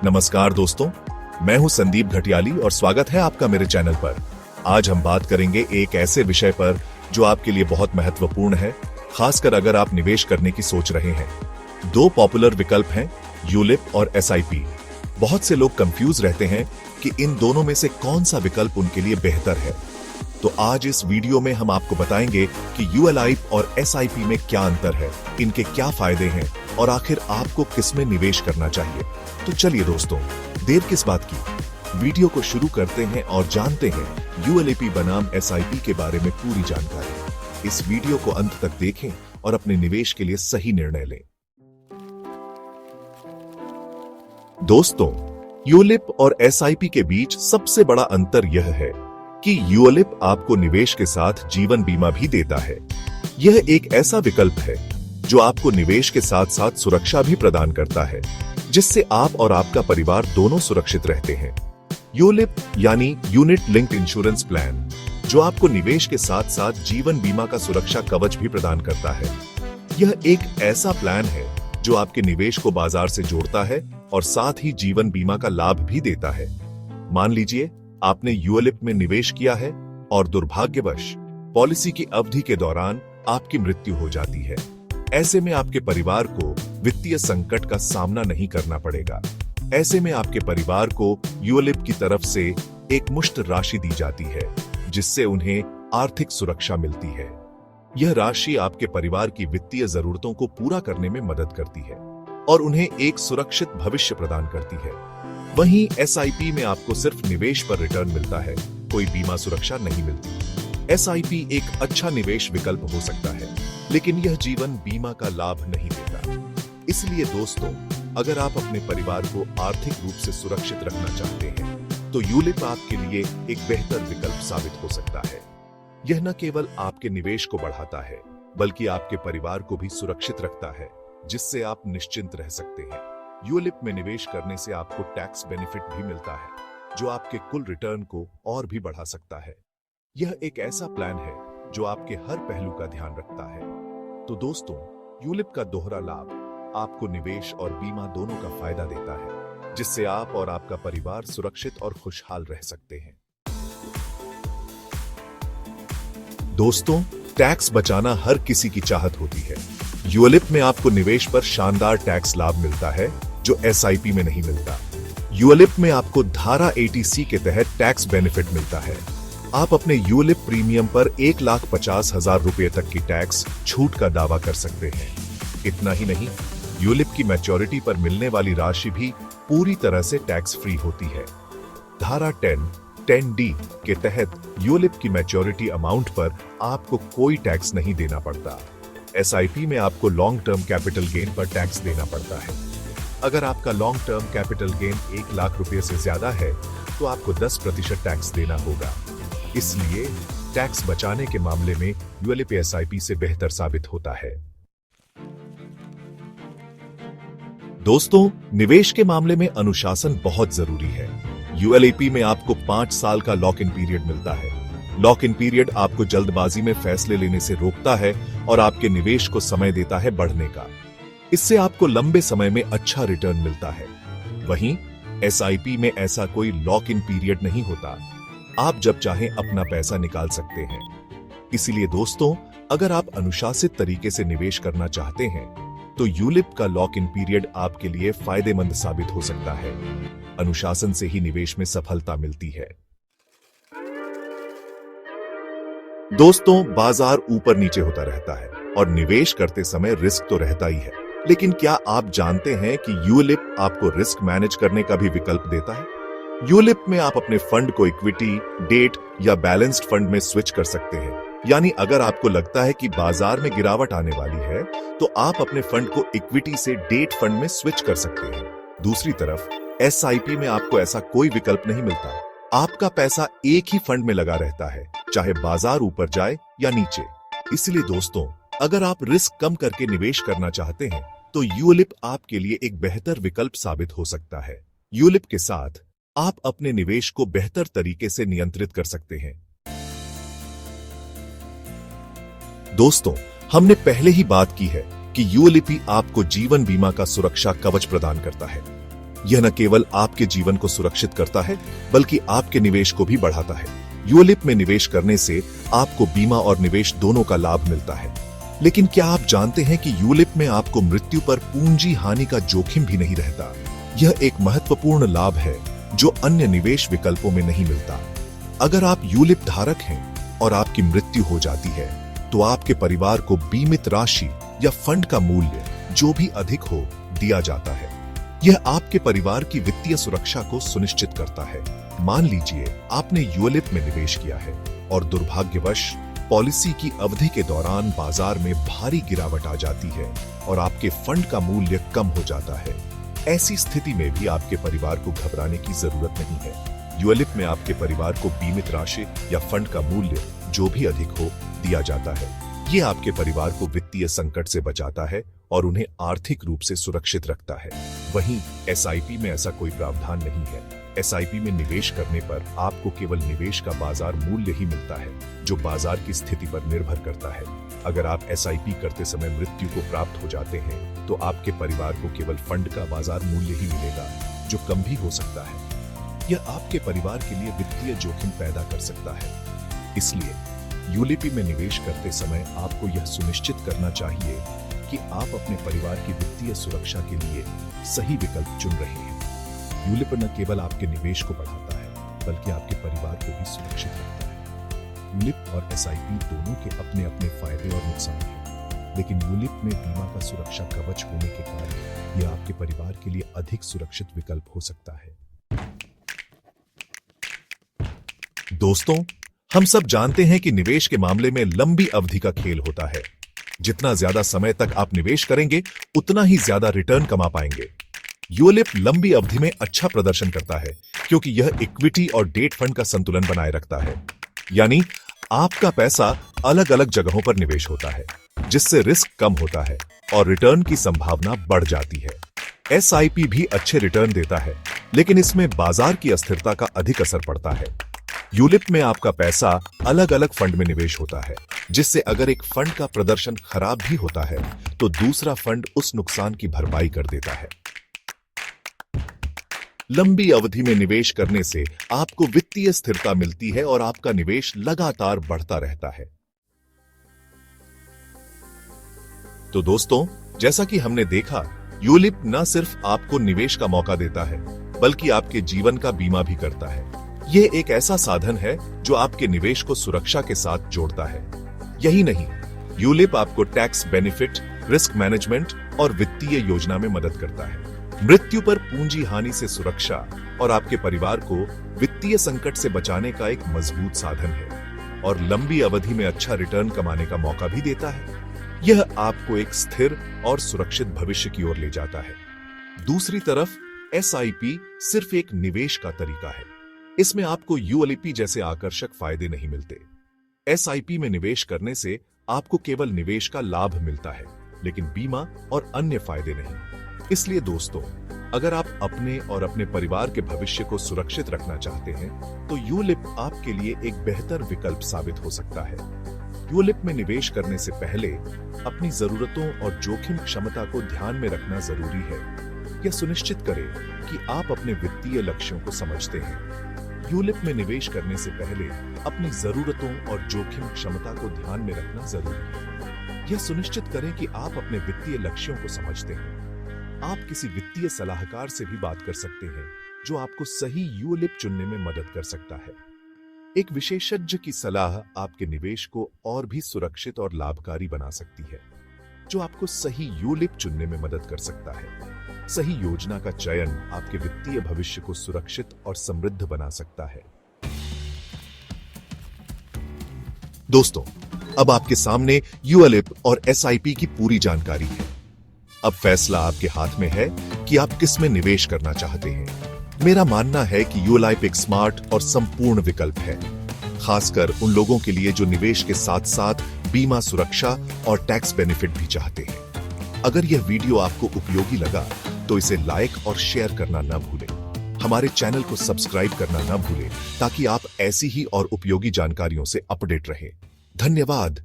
नमस्कार दोस्तों, मैं हूं संदीप घटियाली और स्वागत है आपका मेरे चैनल पर। आज हम बात करेंगे एक ऐसे विषय पर जो आपके लिए बहुत महत्वपूर्ण है, खासकर अगर आप निवेश करने की सोच रहे हैं। दो पॉपुलर विकल्प हैं, यूलिप और एसआईपी। बहुत से लोग कंफ्यूज रहते हैं कि इन दोनों में से कौन सा विकल्प उनके लिए बेहतर है। तो आज इस वीडियो में हम आपको बताएंगे कि यूएलआईप और एसआईपी में क्या अंतर है, इनके क्या फायदे हैं और आखिर आपको किसमें निवेश करना चाहिए। तो चलिए दोस्तों, देर किस बात की, वीडियो को शुरू करते हैं और जानते हैं यूएलआईपी बनाम एसआईपी के बारे में पूरी जानकारी। इस वीडियो को अंत तक देखें और अपने निवेश के लिए सही निर्णय लें। दोस्तों, यूलिप और एसआईपी के बीच सबसे बड़ा अंतर यह है कि यूलिप आपको निवेश के साथ जीवन बीमा भी देता है। यह एक ऐसा विकल्प है जो आपको निवेश के साथ साथ सुरक्षा भी प्रदान करता है, जिससे आप और आपका परिवार दोनों सुरक्षित रहते हैं। यूलिप यानी यूनिट लिंक्ड इंश्योरेंस प्लान, जो आपको निवेश के साथ साथ जीवन बीमा का सुरक्षा कवच भी प्रदान करता है। यह एक ऐसा प्लान है जो आपके निवेश को बाजार से जोड़ता है और साथ ही जीवन बीमा का लाभ भी देता है। मान लीजिए आपने यूलिप में निवेश किया है और दुर्भाग्यवश पॉलिसी की अवधि के दौरान आपकी मृत्यु हो जाती है। ऐसे में आपके परिवार को वित्तीय संकट का सामना नहीं करना पड़ेगा। ऐसे में आपके परिवार को यूलिप की तरफ से एक मुश्त राशि दी जाती है, जिससे उन्हें आर्थिक सुरक्षा मिलती है। यह राशि आपके परिवार की वित्तीय जरूरतों को पूरा करने में मदद करती है और उन्हें एक सुरक्षित भविष्य प्रदान करती है। वहीं एसआईपी में आपको सिर्फ निवेश पर रिटर्न मिलता है, कोई बीमा सुरक्षा नहीं मिलती। एसआईपी एक अच्छा निवेश विकल्प हो सकता है, लेकिन यह जीवन बीमा का लाभ नहीं देता। इसलिए दोस्तों, अगर आप अपने परिवार को आर्थिक रूप से सुरक्षित रखना चाहते हैं, तो यूलिप आपके लिए एक बेहतर विकल्प साबित हो सकता है। यह न केवल आपके निवेश को बढ़ाता है, बल्कि आपके परिवार को भी सुरक्षित रखता है, जिससे आप निश्चिंत रह सकते हैं। यूलिप में निवेश करने से आपको टैक्स बेनिफिट भी मिलता है, जो आपके कुल रिटर्न को और भी बढ़ा सकता है। यह एक ऐसा प्लान है जो आपके हर पहलू का ध्यान रखता है। तो दोस्तों, यूलिप का दोहरा लाभ आपको निवेश और बीमा दोनों का फायदा देता है, जिससे आप और आपका परिवार सुरक्षित और खुशहाल रह सकते हैं। दोस्तों, टैक्स बचाना हर किसी की चाहत होती है। यूलिप में आपको निवेश पर शानदार टैक्स लाभ मिलता है, जो एसआईपी में नहीं मिलता। यूलिप में आपको धारा 80C के तहत टैक्स बेनिफिट मिलता है। आप अपने यूलिप प्रीमियम पर 1,50,000 रुपए तक की टैक्स छूट का दावा कर सकते हैं। इतना ही नहीं, यूलिप की मैच्योरिटी पर मिलने वाली राशि भी पूरी तरह से टैक्स फ्री होती है। धारा 10D के तहत यूलिप की मैच्योरिटी अमाउंट पर आपको कोई टैक्स नहीं देना पड़ता। एसआईपी में आपको लॉन्ग टर्म कैपिटल गेन पर टैक्स देना पड़ता है। अगर आपका long term capital gain 1 lakh रुपए से ज्यादा है, तो आपको 10% टैक्स देना होगा। इसलिए टैक्स बचाने के मामले में यूलिप एसआईपी से बेहतर साबित होता है। दोस्तों, निवेश के मामले में अनुशासन बहुत जरूरी है। यूएलआईपी में आपको 5 साल का लॉक इन पीरियड मिलता है। लॉक इन पीरियड आपको जल्दबाजी में फैसले लेने से रोकता है और आपके निवेश को समय देता है बढ़ने का। इससे आपको लंबे समय में अच्छा रिटर्न मिलता है। वहीं एसआईपी में ऐसा कोई लॉक इन पीरियड नहीं होता। आप जब चाहें अपना पैसा निकाल सकते हैं। इसलिए दोस्तों, अगर आप अनुशासित तरीके से निवेश करना चाहते हैं, तो यूलिप का लॉक इन पीरियड आपके लिए फायदेमंद साबित हो सकता है। अनुशासन से ही निवेश में सफलता मिलती है। दोस्तों, बाजार ऊपर नीचे होता रहता है और निवेश करते समय रिस्क तो रहता ही है, लेकिन क्या आप जानते हैं कि यूलिप आपको रिस्क मैनेज करने का भी विकल्प देता है? यूलिप में आप अपने फंड को इक्विटी, डेट या बैलेंस्ड फंड में स्विच कर सकते हैं। यानी अगर आपको लगता है कि बाजार में गिरावट आने वाली है, तो आप अपने फंड को इक्विटी से डेट फंड में स्विच कर सकते हैं। दूसरी तरफ एसआईपी में आपको ऐसा कोई विकल्प नहीं मिलता। आपका पैसा एक ही फंड में लगा रहता है, चाहे बाजार ऊपर जाए या नीचे। इसलिए दोस्तों, अगर आप रिस्क कम करके निवेश करना चाहते हैं, तो यूलिप आपके लिए एक बेहतर विकल्प साबित हो सकता है। यूलिप के साथ आप अपने निवेश को बेहतर तरीके से नियंत्रित कर सकते हैं। दोस्तों, हमने पहले ही बात की है कि यूएलआईपी आपको जीवन बीमा का सुरक्षा कवच प्रदान करता है। यह न केवल आपके जीवन को सुरक्षित करता है बल्कि आपके निवेश को भी बढ़ाता है। यूलिप में निवेश करने से आपको बीमा और निवेश दोनों का लाभ मिलता है। लेकिन क्या आप जानते हैं कि यूलिप में आपको मृत्यु पर पूंजी हानि का जोखिम भी नहीं रहता? यह एक महत्वपूर्ण लाभ है जो अन्य निवेश विकल्पों में नहीं मिलता। अगर आप यूलिप धारक हैं और आपकी मृत्यु हो जाती है तो आपके परिवार को बीमित राशि या फंड का मूल्य जो भी अधिक हो दिया जाता है। यह आपके परिवार की वित्तीय सुरक्षा को सुनिश्चित करता है। मान लीजिए आपने यूलिप में निवेश किया है और दुर्भाग्यवश पॉलिसी की अवधि के दौरान बाजार में भारी गिरावट आ जाती है और आपके फंड का मूल्य कम हो जाता है। ऐसी स्थिति में भी आपके परिवार को घबराने की जरूरत नहीं है। यूलिप में आपके परिवार को बीमित राशि या फंड का मूल्य जो भी अधिक हो दिया जाता है। ये आपके परिवार को वित्तीय संकट से बचाता है और उन्हें आर्थिक रूप से सुरक्षित रखता है। वहीं एसआईपी में ऐसा कोई प्रावधान नहीं है। एसआईपी में निवेश करने पर आपको केवल निवेश का बाजार मूल्य ही मिलता है, जो बाजार की स्थिति पर निर्भर करता है। अगर आप एसआईपी करते समय मृत्यु को प्राप्त हो जाते हैं तो आपके परिवार को केवल फंड का बाजार मूल्य ही मिलेगा, जो कम भी हो सकता है। यह आपके परिवार के लिए वित्तीय जोखिम पैदा कर सकता है। इसलिए यूलिप में निवेश करते समय आपको यह सुनिश्चित करना चाहिए कि आप अपने परिवार की वित्तीय सुरक्षा के लिए सही विकल्प चुन रहे हैं। यूलिप न केवल आपके निवेश को बढ़ाता है बल्कि आपके परिवार को भी सुरक्षित रखता है। यूलिप और एसआईपी दोनों के अपने अपने फायदे और नुकसान हैं, लेकिन यूलिप में बीमा का सुरक्षा कवच होने के कारण यह आपके परिवार के लिए अधिक सुरक्षित विकल्प हो सकता है। दोस्तों, हम सब जानते हैं कि निवेश के मामले में लंबी अवधि का खेल होता है। जितना ज्यादा समय तक आप निवेश करेंगे उतना ही ज्यादा रिटर्न कमा पाएंगे। यूलिप लंबी अवधि में अच्छा प्रदर्शन करता है क्योंकि यह इक्विटी और डेट फंड का संतुलन बनाए रखता है। यानी आपका पैसा अलग अलग जगहों पर निवेश होता है, जिससे रिस्क कम होता है और रिटर्न की संभावना बढ़ जाती है। एसआईपी भी अच्छे रिटर्न देता है, लेकिन इसमें बाजार की अस्थिरता का अधिक असर पड़ता है। यूलिप में आपका पैसा अलग अलग फंड में निवेश होता है, जिससे अगर एक फंड का प्रदर्शन खराब भी होता है तो दूसरा फंड उस नुकसान की भरपाई कर देता है। लंबी अवधि में निवेश करने से आपको वित्तीय स्थिरता मिलती है और आपका निवेश लगातार बढ़ता रहता है। तो दोस्तों, जैसा कि हमने देखा, यूलिप न सिर्फ आपको निवेश का मौका देता है बल्कि आपके जीवन का बीमा भी करता है। यह एक ऐसा साधन है जो आपके निवेश को सुरक्षा के साथ जोड़ता है। यही नहीं, यूलिप आपको टैक्स बेनिफिट, रिस्क मैनेजमेंट और वित्तीय योजना में मदद करता है। मृत्यु पर पूंजी हानि से सुरक्षा और आपके परिवार को वित्तीय संकट से बचाने का एक मजबूत साधन है और लंबी अवधि में अच्छा रिटर्न कमाने का मौका भी देता है। यह आपको एक स्थिर और सुरक्षित भविष्य की ओर ले जाता है। दूसरी तरफ एसआईपी सिर्फ एक निवेश का तरीका है। इसमें आपको यूएलपी जैसे आकर्षक फायदे नहीं मिलते। एसआईपी में निवेश करने से आपको केवल निवेश का लाभ मिलता है, लेकिन बीमा और अन्य फायदे नहीं। इसलिए दोस्तों, अगर आप अपने और अपने परिवार के भविष्य को सुरक्षित रखना चाहते हैं तो यूलिप आपके लिए एक बेहतर विकल्प साबित हो सकता है। यूलिप में निवेश करने से पहले अपनी जरूरतों और जोखिम क्षमता को ध्यान में रखना जरूरी है। यह सुनिश्चित करें कि आप अपने वित्तीय लक्ष्यों को समझते हैं। यूलिप में निवेश करने से पहले अपनी जरूरतों और जोखिम क्षमता को ध्यान में रखना जरूरी है। यह सुनिश्चित करें कि आप अपने वित्तीय लक्ष्यों को समझते हैं। आप किसी वित्तीय सलाहकार से भी बात कर सकते हैं जो आपको सही यूलिप चुनने में मदद कर सकता है। एक विशेषज्ञ की सलाह आपके निवेश को और भी सुरक्षित और लाभकारी बना सकती है, जो आपको सही यूलिप चुनने में मदद कर सकता है। सही योजना का चयन आपके वित्तीय भविष्य को सुरक्षित और समृद्ध बना सकता है। दोस्तों, अब आपके सामने यूलिप और एसआईपी की पूरी जानकारी है। अब फैसला आपके हाथ में है कि आप किस में निवेश करना चाहते हैं। मेरा मानना है कि यूलिप एक स्मार्ट और संपूर्ण विकल्प है, खासकर उन लोगों के लिए जो निवेश के साथ साथ बीमा, सुरक्षा और टैक्स बेनिफिट भी चाहते हैं। अगर यह वीडियो आपको उपयोगी लगा तो इसे लाइक और शेयर करना न भूलें। हमारे चैनल को सब्सक्राइब करना न भूलें ताकि आप ऐसी ही और उपयोगी जानकारियों से अपडेट रहें। धन्यवाद।